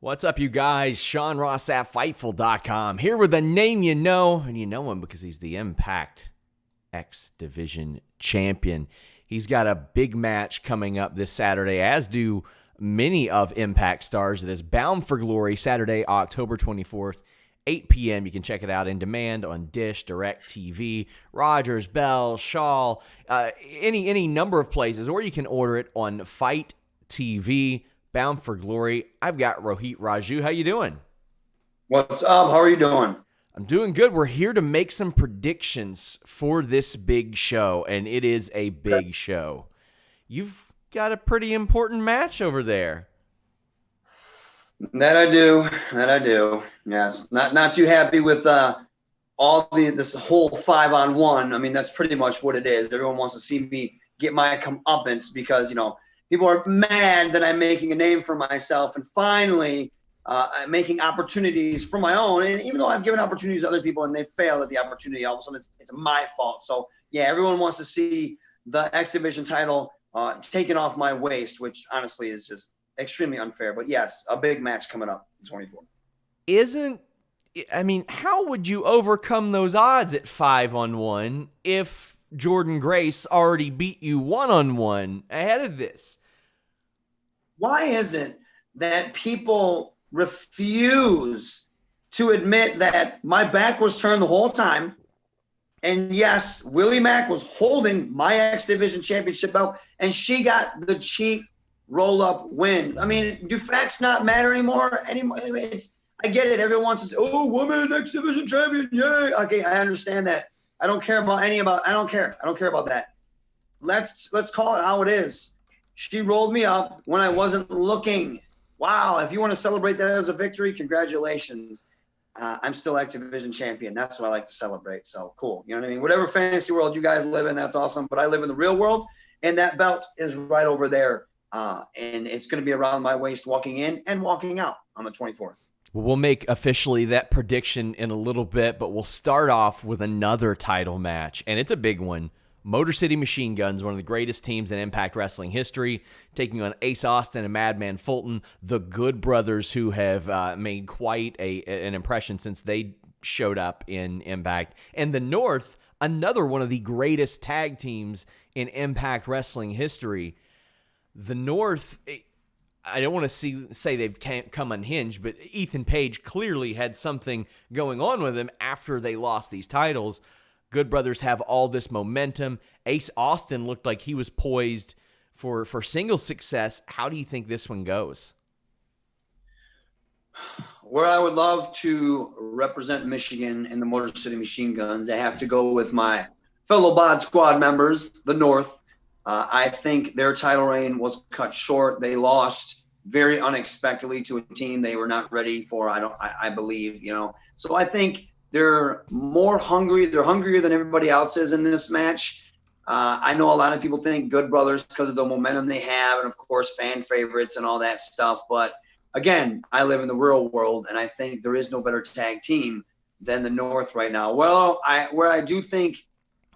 What's up, you guys? Sean Ross at Fightful.com here with a name you know, and you know him because he's the Impact X Division champion. He's got a big match coming up this Saturday, as do many of Impact stars. It is Bound for Glory, Saturday, October 24th, 8 p.m. You can check it out in demand on Dish, DirecTV, Rogers, Bell, Shaw, any number of places, or you can order it on Fight TV. Bound for Glory. I've got ROHIT Raju. How you doing? What's up? How are you doing? I'm doing good. We're here to make some predictions for this big show, and it is a big show. You've got a pretty important match over there. That I do. Yes. Not too happy with this whole 5-on-1. I mean, that's pretty much what it is. Everyone wants to see me get my comeuppance because, people are mad that I'm making a name for myself and finally I'm making opportunities for my own. And even though I've given opportunities to other people and they failed at the opportunity, all of a sudden it's my fault. So, yeah, everyone wants to see the X Division title taken off my waist, which honestly is just extremely unfair. But, yes, a big match coming up in 24. How would you overcome those odds at 5-on-1 if Jordan Grace already beat you 1-on-1 ahead of this? Why is it that people refuse to admit that my back was turned the whole time? And yes, Willie Mack was holding my X Division championship belt, and she got the cheap roll-up win. I mean, do facts not matter anymore? I get it. Everyone wants to say, "Oh, woman X Division champion, yay!" Okay, I understand that. I don't care about I don't care. I don't care about that. Let's call it how it is. She rolled me up when I wasn't looking. Wow, if you want to celebrate that as a victory, congratulations. I'm still X Division champion. That's what I like to celebrate. So cool. You know what I mean? Whatever fantasy world you guys live in, that's awesome. But I live in the real world, and that belt is right over there. And it's going to be around my waist walking in and walking out on the 24th. Well, we'll make officially that prediction in a little bit, but we'll start off with another title match, and it's a big one. Motor City Machine Guns, one of the greatest teams in Impact Wrestling history, taking on Ace Austin and Madman Fulton, the Good Brothers, who have made quite an impression since they showed up in Impact. And the North, another one of the greatest tag teams in Impact Wrestling history. The North, I don't want to say they've come unhinged, but Ethan Page clearly had something going on with him after they lost these titles. Good Brothers have all this momentum. Ace Austin looked like he was poised for single success. How do you think this one goes? Where I would love to represent Michigan in the Motor City Machine Guns, I have to go with my fellow Bod Squad members, the North. I think their title reign was cut short. They lost very unexpectedly to a team they were not ready for, I believe, So I think they're more hungry. They're hungrier than everybody else is in this match. I know a lot of people think Good Brothers because of the momentum they have and, of course, fan favorites and all that stuff. But, again, I live in the real world, and I think there is no better tag team than the North right now. Well, where I do think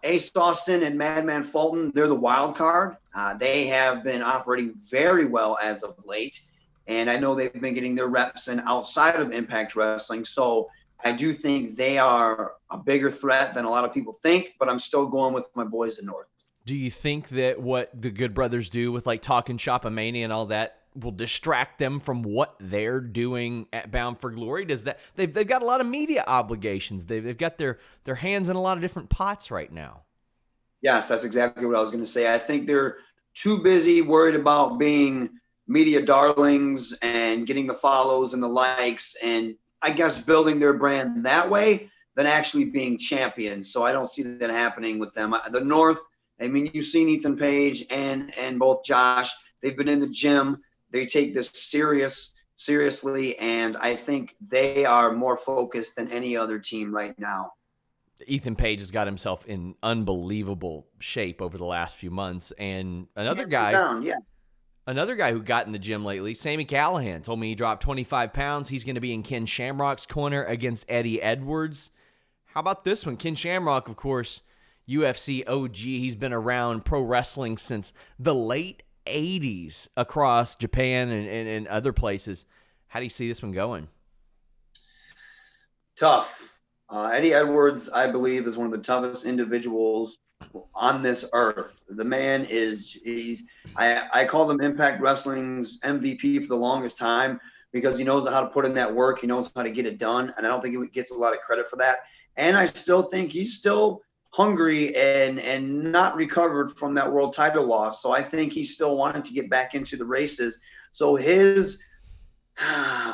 Ace Austin and Madman Fulton, they're the wild card. They have been operating very well as of late, and I know they've been getting their reps in outside of Impact Wrestling. So I do think they are a bigger threat than a lot of people think, but I'm still going with my boys in North. Do you think that what the Good Brothers do with like Talkin' Shop-A-Mania and all that will distract them from what they're doing at Bound for Glory? Does that they've got a lot of media obligations. They've got their hands in a lot of different pots right now. Yes, that's exactly what I was going to say. I think they're too busy worried about being media darlings and getting the follows and the likes and I guess building their brand that way than actually being champions. So I don't see that happening with them. The North, I mean, you've seen Ethan Page and both Josh. They've been in the gym. They take this seriously, and I think they are more focused than any other team right now. Ethan Page has got himself in unbelievable shape over the last few months, and another guy who got in the gym lately, Sami Callihan, told me he dropped 25 pounds. He's going to be in Ken Shamrock's corner against Eddie Edwards. How about this one? Ken Shamrock, of course, UFC OG. He's been around pro wrestling since the late 80s across Japan and other places. How do you see this one going? Tough. Eddie Edwards, I believe, is one of the toughest individuals on this earth. The man I called him Impact Wrestling's MVP for the longest time because he knows how to put in that work. He knows how to get it done. And I don't think he gets a lot of credit for that. And I still think he's still hungry and not recovered from that world title loss. So I think he's still wanting to get back into the races. So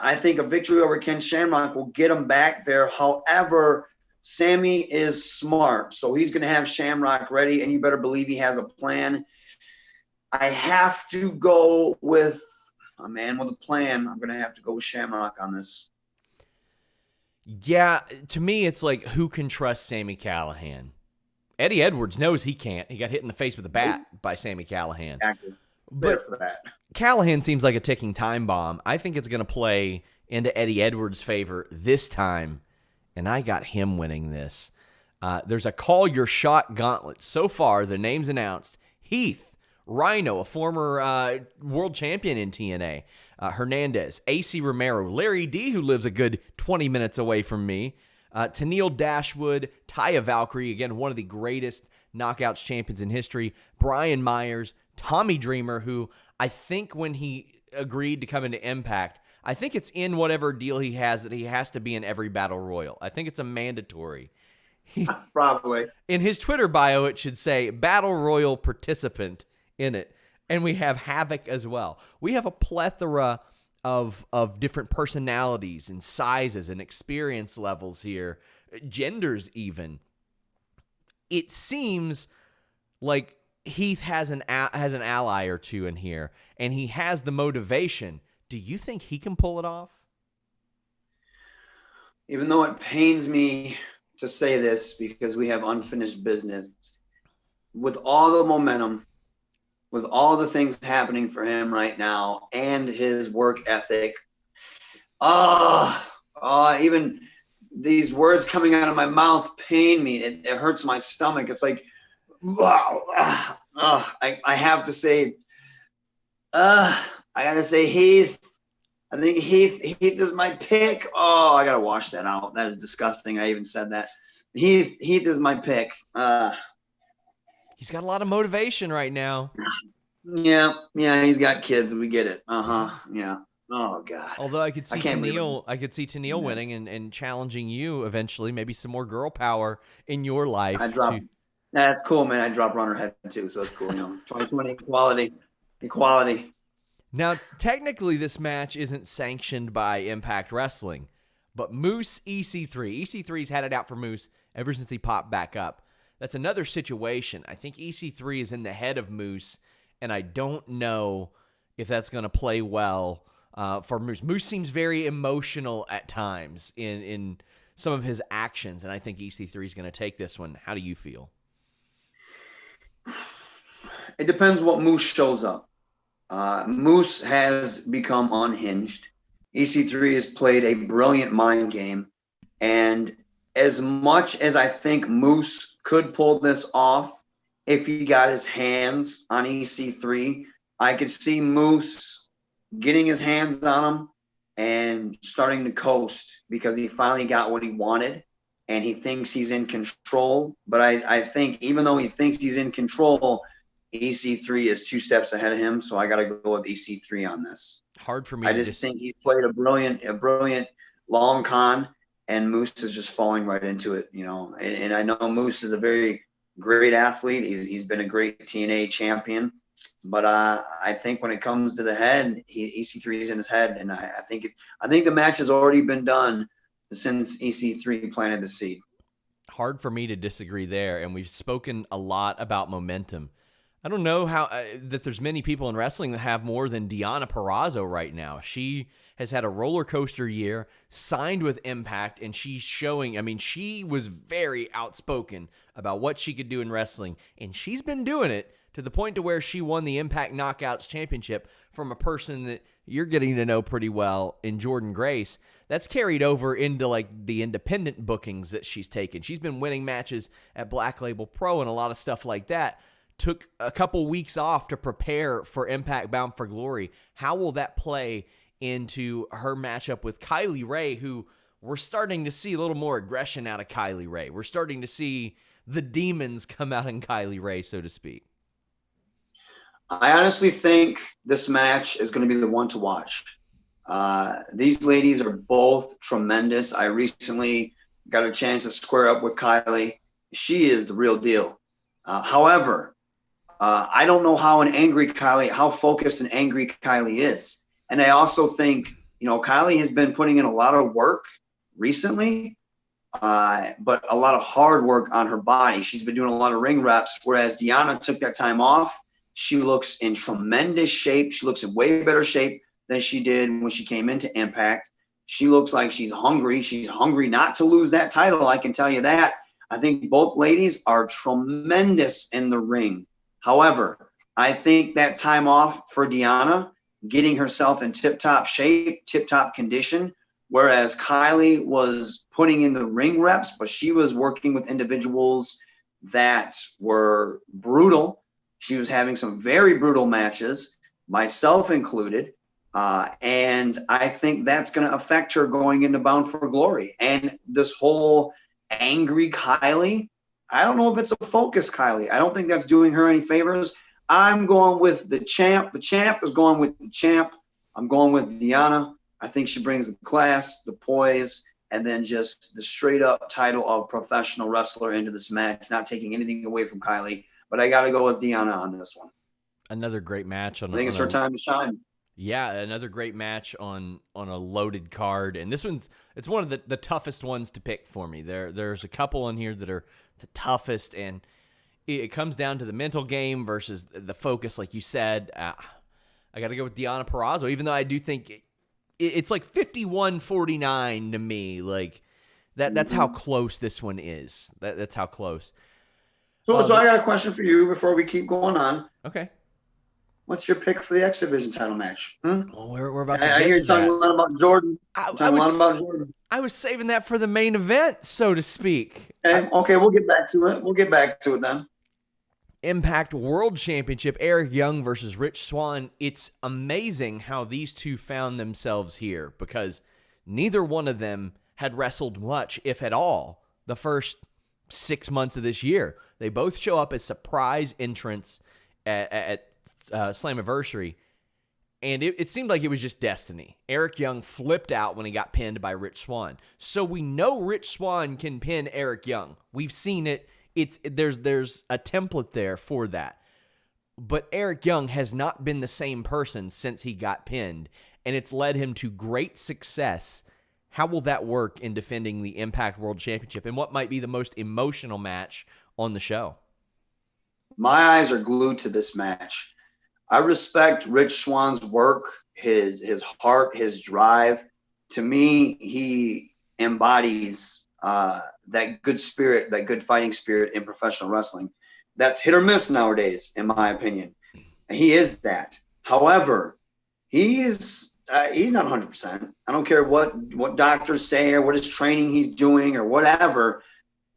I think a victory over Ken Shamrock will get him back there. However, Sammy is smart, so he's going to have Shamrock ready, and you better believe he has a plan. I have to go with a man with a plan. I'm going to have to go with Shamrock on this. Yeah, to me, it's like, who can trust Sami Callihan? Eddie Edwards knows he can't. He got hit in the face with a bat by Sami Callihan. Exactly. But for that. Callahan seems like a ticking time bomb. I think it's going to play into Eddie Edwards' favor this time, and I got him winning this. There's a call your shot gauntlet. So far, the names announced: Heath, Rhino, a former world champion in TNA, Hernandez, AC Romero, Larry D, who lives a good 20 minutes away from me, Tennille Dashwood, Taya Valkyrie, again, one of the greatest knockouts champions in history, Brian Myers, Tommy Dreamer, who I think when he agreed to come into Impact, I think it's in whatever deal he has that he has to be in every Battle Royal. I think it's a mandatory. Probably. In his Twitter bio, it should say Battle Royal participant in it. And we have Havoc as well. We have a plethora of different personalities and sizes and experience levels here, genders even. It seems like Heath has an ally or two in here, and he has the motivation. Do you think he can pull it off? Even though it pains me to say this because we have unfinished business, with all the momentum, with all the things happening for him right now and his work ethic, even these words coming out of my mouth pain me. It hurts my stomach. It's like, wow. I have to say, I gotta say Heath. I think Heath is my pick. Oh, I gotta wash that out. That is disgusting. I even said that. Heath is my pick. He's got a lot of motivation right now. Yeah, he's got kids. We get it. Yeah. Oh God. Although I could see Tennille winning and challenging you eventually, maybe some more girl power in your life. That's cool, man. I drop her on her head too, so it's cool. 2020 equality. Now, technically, this match isn't sanctioned by Impact Wrestling, but Moose EC3. EC3's had it out for Moose ever since he popped back up. That's another situation. I think EC3 is in the head of Moose, and I don't know if that's going to play well for Moose. Moose seems very emotional at times in some of his actions, and I think EC3 is going to take this one. How do you feel? It depends what Moose shows up. Moose has become unhinged. EC3 has played a brilliant mind game. And as much as I think Moose could pull this off, if he got his hands on EC3, I could see Moose getting his hands on him and starting to coast because he finally got what he wanted. And he thinks he's in control. But I think even though he thinks he's in control, EC3 is 2 steps ahead of him. So I got to go with EC3 on this. Hard for me. I just think he's played a brilliant long con, and Moose is just falling right into it, And I know Moose is a very great athlete. He's been a great TNA champion. But I think when it comes to the head, EC3 is in his head. And I think the match has already been done since EC3 planted the seed. Hard for me to disagree there, and we've spoken a lot about momentum. I don't know how that there's many people in wrestling that have more than Diona Purrazzo right now. She has had a roller coaster year, signed with Impact, and she's showing. I mean, she was very outspoken about what she could do in wrestling, and she's been doing it to the point to where she won the Impact Knockouts Championship from a person that you're getting to know pretty well in Jordan Grace. That's carried over into like the independent bookings that she's taken. She's been winning matches at Black Label Pro and a lot of stuff like that. Took a couple weeks off to prepare for Impact Bound for Glory. How will that play into her matchup with Kylie Ray, who we're starting to see a little more aggression out of Kylie Ray. We're starting to see the demons come out in Kylie Ray, so to speak. I honestly think this match is going to be the one to watch. These ladies are both tremendous. I recently got a chance to square up with Kylie. She is the real deal. However, I don't know how focused and angry Kylie is. And I also think, Kylie has been putting in a lot of work recently, but a lot of hard work on her body. She's been doing a lot of ring reps, whereas Diona took that time off. She looks in tremendous shape. She looks in way better shape than she did when she came into Impact. She looks like she's hungry. She's hungry not to lose that title, I can tell you that. I think both ladies are tremendous in the ring. However, I think that time off for Diona, getting herself in tip-top shape, tip-top condition, whereas Kylie was putting in the ring reps, but she was working with individuals that were brutal. She was having some very brutal matches, myself included, and I think that's going to affect her going into Bound for Glory. And this whole angry Kylie, I don't know if it's a focused Kylie. I don't think that's doing her any favors. I'm going with the champ. The champ is going with the champ. I'm going with Diona. I think she brings the class, the poise, and then just the straight-up title of professional wrestler into this match, not taking anything away from Kylie. But I got to go with Diona on this one. Another great match. I think it's her time to shine. Yeah, another great match on a loaded card. And this it's one of the toughest ones to pick for me. There's a couple in here that are the toughest, and it comes down to the mental game versus the focus, like you said. I got to go with Deonna Purrazzo, even though I do think it's like 51-49 to me. Like that's how close this one is. That's how close. So I got a question for you before we keep going on. Okay. What's your pick for the X Division title match? Well, we're about to get I hear you talking a lot about Jordan. I was saving that for the main event, so to speak. Okay, we'll get back to it. We'll get back to it then. Impact World Championship, Eric Young versus Rich Swann. It's amazing how these two found themselves here because neither one of them had wrestled much, if at all, the first 6 months of this year. They both show up as surprise entrants at Slammiversary, and it seemed like it was just destiny. Eric Young flipped out when he got pinned by Rich Swann. So we know Rich Swann can pin Eric Young. We've seen it. There's a template there for that. But Eric Young has not been the same person since he got pinned, and it's led him to great success. How will that work in defending the Impact World Championship and what might be the most emotional match on the show? My eyes are glued to this match. I respect Rich Swann's work, his heart, his drive. To me, he embodies that good spirit, that good fighting spirit in professional wrestling. That's hit or miss nowadays, in my opinion. He is that. However, he's not 100%. I don't care what doctors say or what his training he's doing or whatever.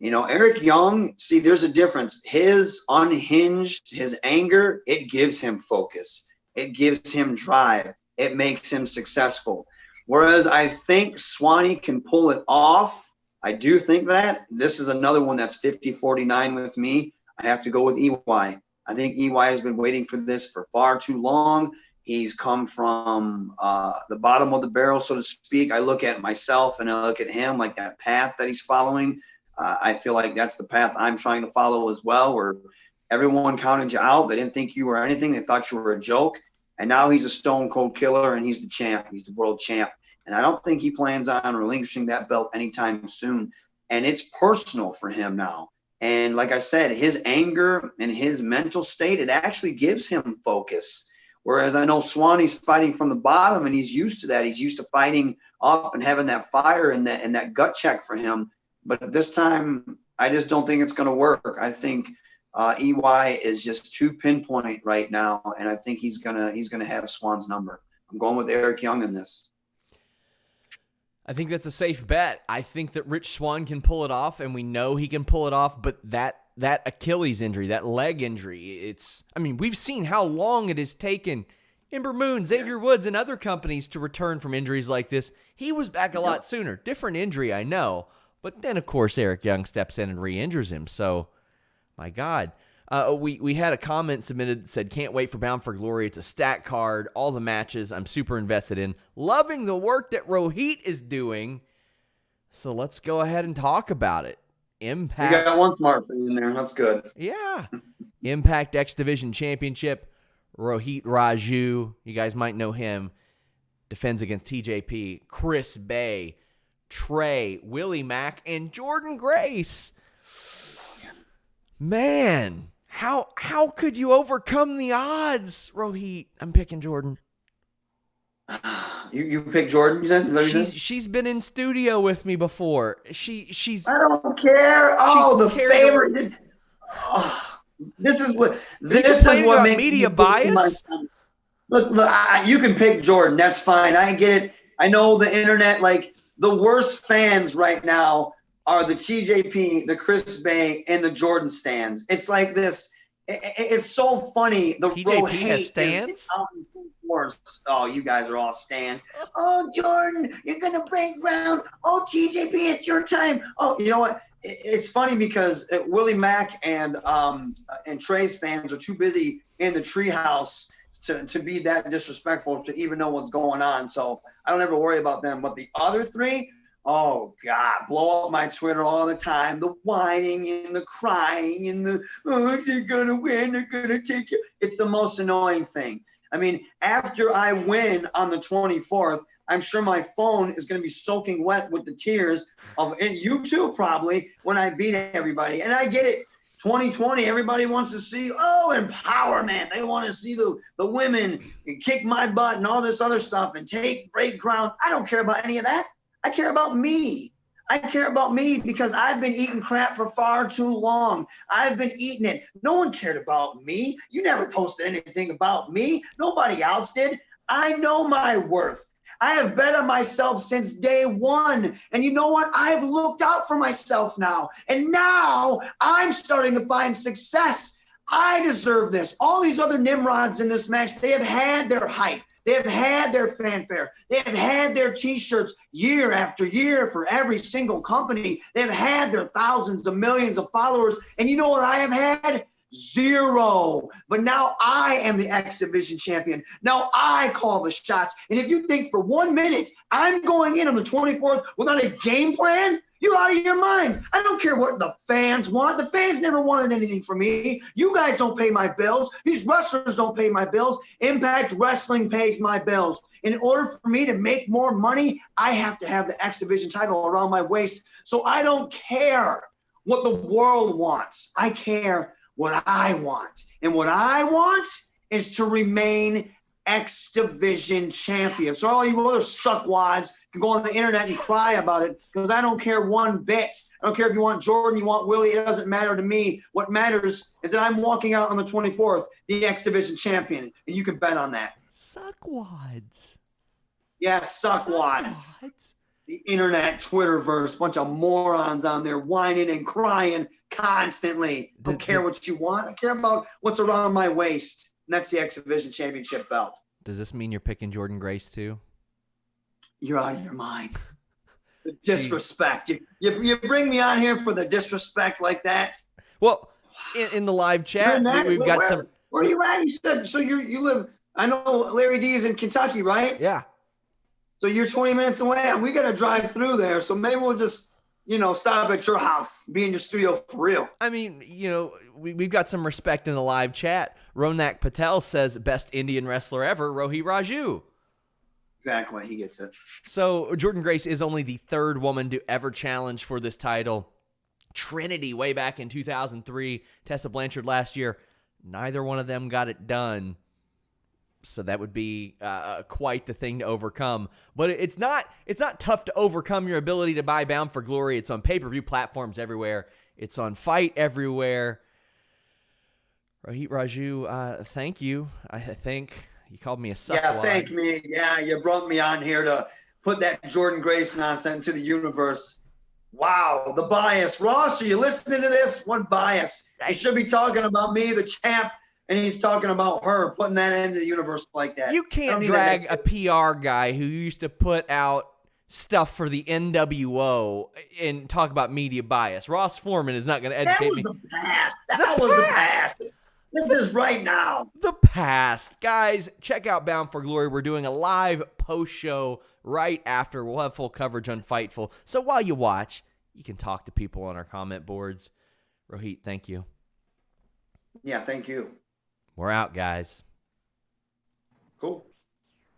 Eric Young, see, there's a difference. His unhinged, his anger, it gives him focus. It gives him drive. It makes him successful. Whereas I think Swanee can pull it off. I do think that. This is another one that's 50-49 with me. I have to go with EY. I think EY has been waiting for this for far too long. He's come from the bottom of the barrel, so to speak. I look at myself and I look at him like that path that he's following. I feel like that's the path I'm trying to follow as well, where everyone counted you out. They didn't think you were anything. They thought you were a joke. And now he's a stone cold killer and he's the champ. He's the world champ. And I don't think he plans on relinquishing that belt anytime soon. And it's personal for him now. And like I said, his anger and his mental state, it actually gives him focus. Whereas I know Swanee's fighting from the bottom and he's used to that. He's used to fighting up and having that fire and that gut check for him. But this time, I just don't think it's going to work. I think EY is just too pinpoint right now, and I think he's gonna have Swan's number. I'm going with Eric Young in this. I think that's a safe bet. I think that Rich Swann can pull it off, and we know he can pull it off. But that Achilles injury, that leg injury, we've seen how long it has taken Ember Moon, Xavier Woods, and other companies to return from injuries like this. He was back a lot sooner. Different injury, I know. But then, of course, Eric Young steps in and re-injures him. So, my God. We had a comment submitted that said, can't wait for Bound for Glory. It's a stat card. All the matches I'm super invested in. Loving the work that Rohit is doing. So let's go ahead and talk about it. Impact. You got one smartphone in there. That's good. Yeah. Impact X Division Championship. Rohit Raju, you guys might know him, defends against TJP, Chris Bay, Trey, Willie Mack, and Jordan Grace. Man, how could you overcome the odds, Rohit? I'm picking Jordan. You pick Jordan, you said? She's been in studio with me before. She's I don't care. Oh, the favorite. This is what makes media bias. Look, you can pick Jordan. That's fine. I get it. I know the internet, like the worst fans right now are the TJP, the Chris Bay, and the Jordan stands. It's like this. It's so funny. The TJP has stands. Oh, you guys are all stands. Oh, Jordan, you're gonna break ground. Oh, TJP, it's your time. Oh, you know what? It's funny because Willie Mack and Trey's fans are too busy in the treehouse to be that disrespectful to even know what's going on. So I don't ever worry about them. But the other three, oh God, blow up my Twitter all the time. The whining and the crying and the they're gonna win, they're gonna take you. It's the most annoying thing. I mean, after I win on the 24th, I'm sure my phone is going to be soaking wet with the tears of, and you too probably, when I beat everybody. And I get it. 2020, everybody wants to see, empowerment. They want to see the women kick my butt and all this other stuff and break ground. I don't care about any of that. I care about me. I care about me because I've been eating crap for far too long. I've been eating it. No one cared about me. You never posted anything about me. Nobody else did. I know my worth. I have bet on myself since day one. And you know what? I've looked out for myself now. And now I'm starting to find success. I deserve this. All these other Nimrods in this match, they have had their hype. They have had their fanfare. They have had their T-shirts year after year for every single company. They've had their thousands of millions of followers. And you know what I have had? Zero. But now I am the X Division champion. Now I call the shots. And if you think for 1 minute I'm going in on the 24th without a game plan, you're out of your mind. I don't care what the fans want. The fans never wanted anything from me. You guys don't pay my bills. These wrestlers don't pay my bills. Impact Wrestling pays my bills. In order for me to make more money, I have to have the X Division title around my waist. So I don't care what the world wants. I care what I want. And what I want is to remain X Division champion. So all you other suckwads can go on the internet and cry about it because I don't care one bit. I don't care if you want Jordan, you want Willie, it doesn't matter to me. What matters is that I'm walking out on the 24th, the X Division champion, and you can bet on that. Suckwads. Yeah, suckwads. The internet, Twitterverse, bunch of morons on there whining and crying constantly. Don't care what you want. I care about what's around my waist. And that's the X Division championship belt. Does this mean you're picking Jordan Grace too? You're out of your mind. The disrespect. You bring me on here for the disrespect like that? Well, in the live chat, we've got some. Where are you at? So you live, I know Larry D's in Kentucky, right? Yeah. So you're 20 minutes away, and we got to drive through there. So maybe we'll just, stop at your house, be in your studio for real. I mean, we've got some respect in the live chat. Ronak Patel says, best Indian wrestler ever, Rohit Raju. Exactly, he gets it. So Jordan Grace is only the third woman to ever challenge for this title. Trinity way back in 2003, Tessa Blanchard last year. Neither one of them got it done. So that would be quite the thing to overcome. But it's not tough to overcome your ability to buy Bound for Glory. It's on pay-per-view platforms everywhere. It's on Fight everywhere. Rohit Raju, thank you. I think you called me a suckwad. Yeah, thank me. Yeah, you brought me on here to put that Jordan Grace nonsense into the universe. Wow, the bias. Ross, are you listening to this? What bias? You should be talking about me, the champ, and he's talking about her, putting that into the universe like that. You can't drag a PR guy who used to put out stuff for the NWO and talk about media bias. Ross Foreman is not going to educate me. That was the past. That was the past. This is right now. The past. Guys, check out Bound for Glory. We're doing a live post-show right after. We'll have full coverage on Fightful. So while you watch, you can talk to people on our comment boards. Rohit, thank you. Yeah, thank you. We're out, guys. Cool.